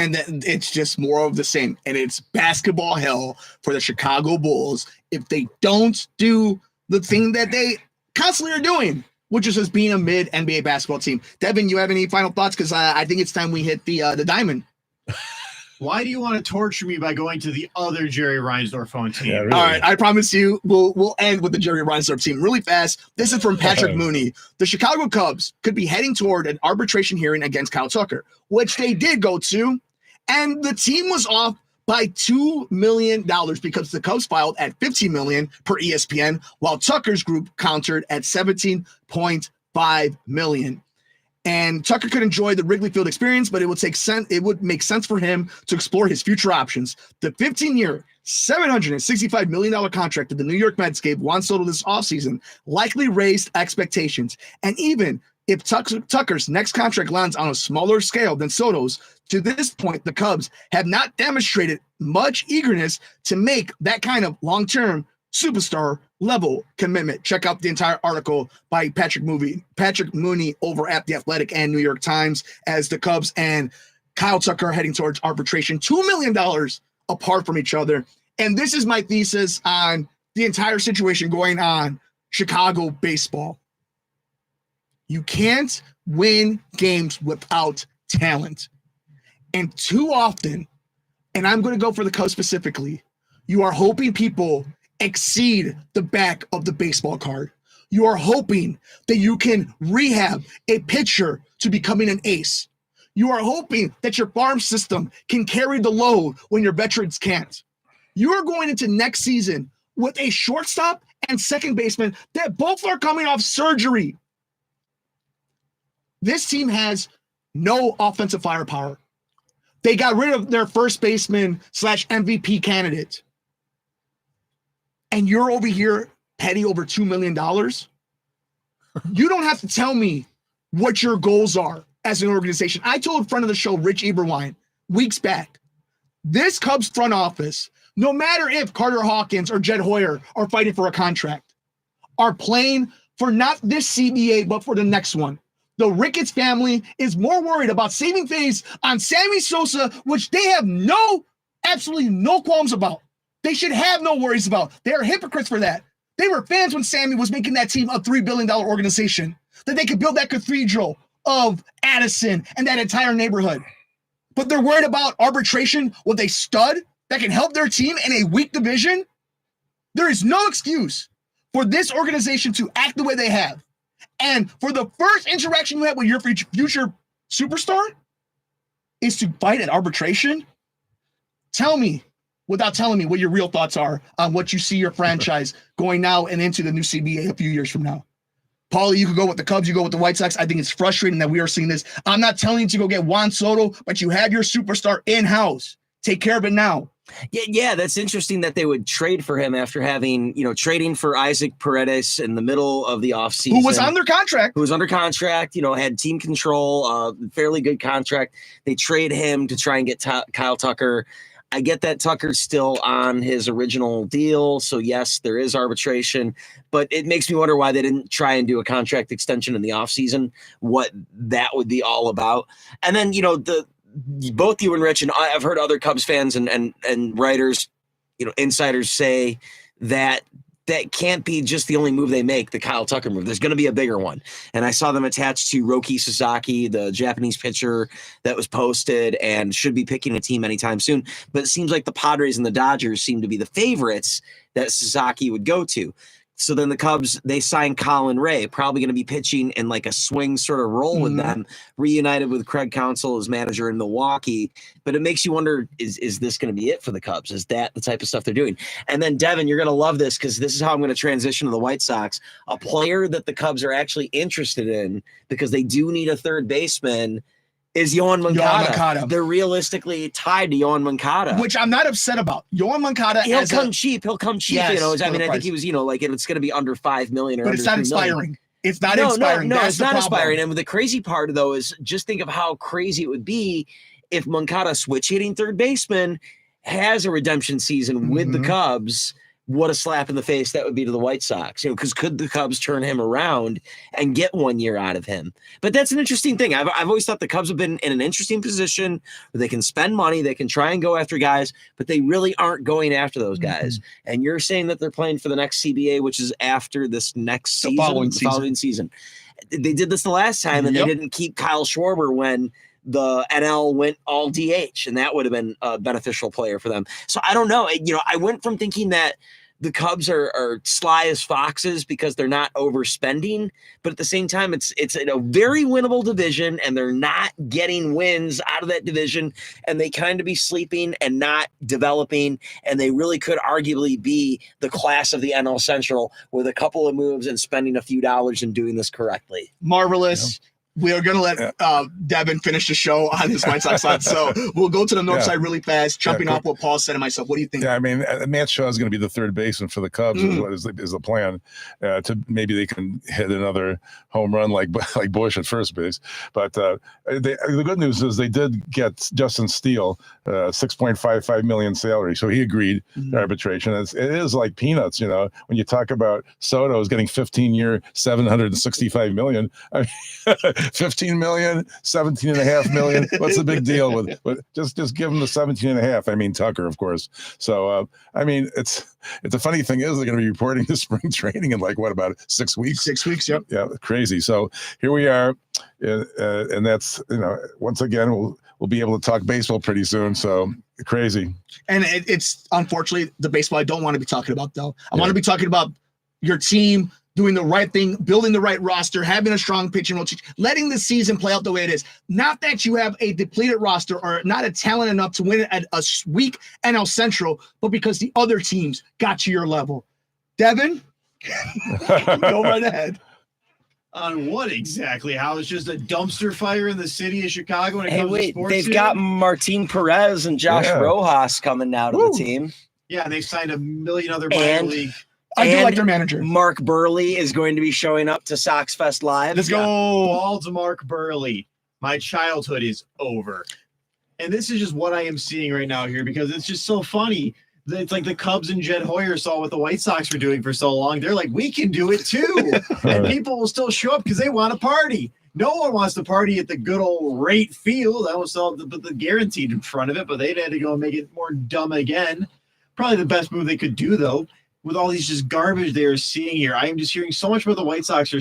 And then it's just more of the same. And it's basketball hell for the Chicago Bulls if they don't do the thing that they constantly are doing, which is just being a mid-NBA basketball team. Devin, you have any final thoughts? Because I think it's time we hit the diamond. Why do you want to torture me by going to the other Jerry Reinsdorf phone team? Yeah, really. All right, I promise you, we'll end with the Jerry Reinsdorf team really fast. This is from Patrick Mooney. The Chicago Cubs could be heading toward an arbitration hearing against Kyle Tucker, which they did go to, and the team was off by $2 million because the Cubs filed at $15 million per ESPN, while Tucker's group countered at $17.5 million. And Tucker could enjoy the Wrigley Field experience, but it would make sense for him to explore his future options. The 15-year, $765 million contract that the New York Mets gave Juan Soto this offseason likely raised expectations. And even if Tucker's next contract lands on a smaller scale than Soto's, to this point, the Cubs have not demonstrated much eagerness to make that kind of long-term superstar level commitment. Check out the entire article by Patrick Mooney over at The Athletic and New York Times as the Cubs and Kyle Tucker are heading towards arbitration, $2 million apart from each other. And this is my thesis on the entire situation going on Chicago baseball. You can't win games without talent. And too often, and I'm going to go for the Cubs specifically, you are hoping people exceed the back of the baseball card. You are hoping that you can rehab a pitcher to becoming an ace. You are hoping that your farm system can carry the load when your veterans can't. You are going into next season with a shortstop and second baseman that both are coming off surgery. This team has no offensive firepower. They got rid of their first baseman / MVP candidate. And you're over here petty over $2 million. You don't have to tell me what your goals are as an organization. I told a friend of the show, Rich Eberwine, weeks back, this Cubs front office, no matter if Carter Hawkins or Jed Hoyer are fighting for a contract, are playing for not this CBA, but for the next one. The Ricketts family is more worried about saving face on Sammy Sosa, which they have absolutely no qualms about. They should have no worries about. They are hypocrites for that. They were fans when Sammy was making that team a $3 billion organization, that they could build that cathedral of Addison and that entire neighborhood. But they're worried about arbitration with a stud that can help their team in a weak division. There is no excuse for this organization to act the way they have. And for the first interaction you have with your future superstar is to fight at arbitration. Tell me, without telling me, what your real thoughts are on what you see your franchise going now and into the new CBA a few years from now. Paulie, you could go with the Cubs, you go with the White Sox. I think it's frustrating that we are seeing this. I'm not telling you to go get Juan Soto, but you have your superstar in-house. Take care of it now. Yeah, that's interesting that they would trade for him after having, trading for Isaac Paredes in the middle of the offseason. Who was under contract. Had team control, fairly good contract. They trade him to try and get Kyle Tucker. I get that Tucker's still on his original deal. So, yes, there is arbitration. But it makes me wonder why they didn't try and do a contract extension in the offseason, what that would be all about. And then, both you and Rich, and I've heard other Cubs fans and writers, insiders say that can't be just the only move they make, the Kyle Tucker move. There's going to be a bigger one. And I saw them attached to Roki Sasaki, the Japanese pitcher that was posted and should be picking a team anytime soon. But it seems like the Padres and the Dodgers seem to be the favorites that Sasaki would go to. So then the Cubs, they signed Colin Ray, probably going to be pitching in like a swing sort of role with them, reunited with Craig Counsell as manager in Milwaukee. But it makes you wonder, is this going to be it for the Cubs? Is that the type of stuff they're doing? And then, Devin, you're going to love this because this is how I'm going to transition to the White Sox. A player that the Cubs are actually interested in because they do need a third baseman is Yohan Moncada. They're realistically tied to Yohan Moncada. Which I'm not upset about. Yohan Moncada. He'll come cheap. Yes, I think he was, it's going to be under $5 million but it's not inspiring. It's not inspiring. No, it's not inspiring. And the crazy part, though, is just think of how crazy it would be if Moncada, switch hitting third baseman, has a redemption season with the Cubs what a slap in the face that would be to the White Sox, because could the Cubs turn him around and get 1 year out of him? But that's an interesting thing. I've always thought the Cubs have been in an interesting position where they can spend money, they can try and go after guys, but they really aren't going after those guys. Mm-hmm. And you're saying that they're playing for the next CBA, which is after this next season, the following season. They did this the last time, and they didn't keep Kyle Schwarber when the NL went all DH, and that would have been a beneficial player for them. So I don't know. I went from thinking that the Cubs are sly as foxes because they're not overspending, but at the same time, it's in a very winnable division, and they're not getting wins out of that division, and they kind of be sleeping and not developing, and they really could arguably be the class of the NL Central with a couple of moves and spending a few dollars and doing this correctly. Marvelous. Yeah. We are going to let Devin finish the show on his White Sox side. So we'll go to the north side really fast, jumping off what Paul said and myself. What do you think? Yeah, I mean, Matt Shaw is going to be the third baseman for the Cubs is the plan. To maybe they can hit another home run like Bush at first base. But the good news is they did get Justin Steele $6.55 million salary. So he agreed to arbitration. It is like peanuts, when you talk about Soto's getting 15-year, $765 million. I mean, 15 million, 17.5 million. What's the big deal with just give them the 17.5? I mean, Tucker, of course. So, I mean, it's a funny thing is they're going to be reporting to spring training in about 6 weeks? 6 weeks. Yep. Yeah. Crazy. So here we are. And that's, once again, we'll be able to talk baseball pretty soon. So crazy. And it's unfortunately the baseball I don't want to be talking about though. I want to be talking about your team doing the right thing, building the right roster, having a strong pitching rotation, letting the season play out the way it is. Not that you have a depleted roster or not a talent enough to win at a weak NL Central, but because the other teams got to your level. Devin, go right ahead. On what exactly? How it's just a dumpster fire in the city of Chicago when it comes to sports? They've got Martin Perez and Josh Rojas coming out of the team. Yeah, and they signed a million other minor league. I do like their manager. Mark Burley is going to be showing up to Sox Fest Live. Let's go. Ball to Mark Burley. My childhood is over. And this is just what I am seeing right now here because it's just so funny. It's like the Cubs and Jed Hoyer saw what the White Sox were doing for so long. They're like, we can do it too. And people will still show up because they want to party. No one wants to party at the good old Rate Field. I almost saw the guaranteed in front of it, but they'd had to go and make it more dumb again. Probably the best move they could do, though. With all these just garbage they are seeing here. I am just hearing so much about the White Sox.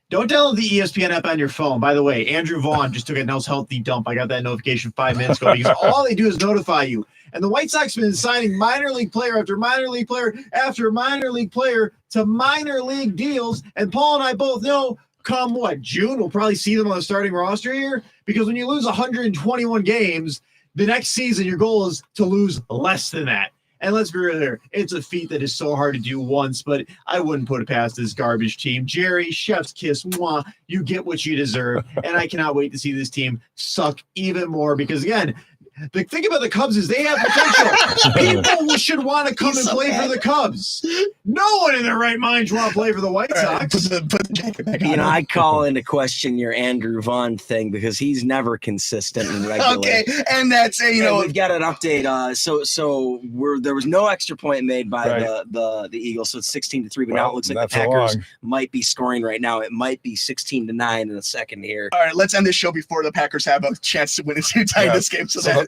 Don't download the ESPN app on your phone. By the way, Andrew Vaughn just took a Nels Healthy dump. I got that notification 5 minutes ago because all they do is notify you. And the White Sox have been signing minor league player after minor league player after minor league player to minor league deals. And Paul and I both know come June, we'll probably see them on the starting roster here because when you lose 121 games, the next season your goal is to lose less than that. And let's be real here, it's a feat that is so hard to do once, but I wouldn't put it past this garbage team. Jerry, chef's kiss, mwah, you get what you deserve. And I cannot wait to see this team suck even more because, again, the thing about the Cubs is they have potential. People should want to come and play for the Cubs. No one in their right mind should want to play for the White Sox. Put the jacket back on. I call into question your Andrew Vaughn thing because he's never consistent and regular. Okay, and that's we've got an update. So there was no extra point made by the Eagles, so it's 16-3. But now it looks like the Packers might be scoring right now. It might be 16-9 in a second here. All right, let's end this show before the Packers have a chance to win and tie this game. So that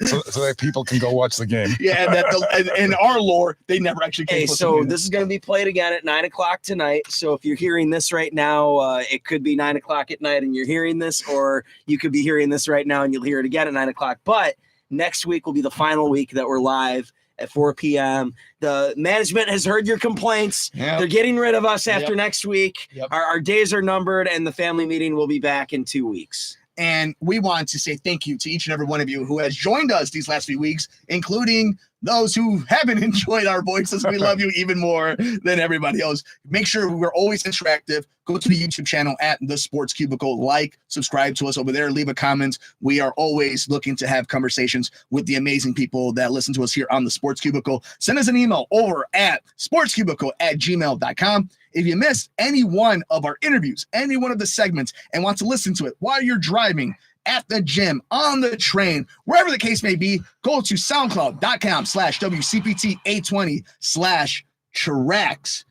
people can go watch the game. Yeah, and that in our lore, they never actually came. Hey, so this is going to be played again at 9:00 tonight. So if you're hearing this right now, it could be 9:00 at night and you're hearing this, or you could be hearing this right now and you'll hear it again at 9:00. But next week will be the final week that we're live at 4 p.m. The management has heard your complaints. Yep. They're getting rid of us after next week. Yep. Our days are numbered, and the family meeting will be back in 2 weeks. And we want to say thank you to each and every one of you who has joined us these last few weeks, including those who haven't enjoyed our voices. We love you even more than everybody else. Make sure we're always interactive. Go to the YouTube channel at The Sports Cubicle. Subscribe to us over there. Leave a comment. We are always looking to have conversations with the amazing people that listen to us here on The Sports Cubicle. Send us an email over at sportscubicle@gmail.com. If you missed any one of our interviews, any one of the segments, and want to listen to it while you're driving, at the gym, on the train, wherever the case may be, go to soundcloud.com/WCPT820/ tracks.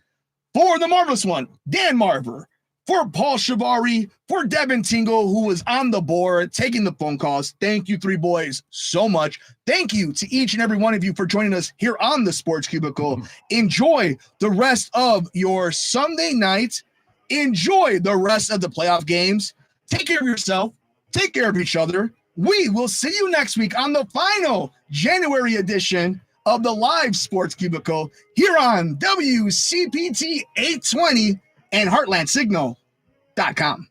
For the marvelous one, Dan Marver, for Paul Chivari, for Devin Tingle, who was on the board, taking the phone calls. Thank you, three boys, so much. Thank you to each and every one of you for joining us here on the Sports Cubicle. Enjoy the rest of your Sunday night. Enjoy the rest of the playoff games. Take care of yourself. Take care of each other. We will see you next week on the final January edition of the live Sports Cubicle here on WCPT 820 and HeartlandSignal.com.